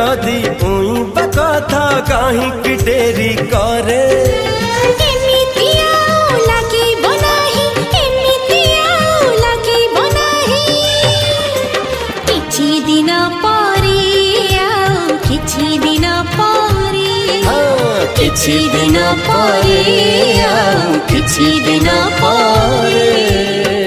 जदि उई बकथा कहीं कि डेरी करे किछि दिन परे किछि दिन परे।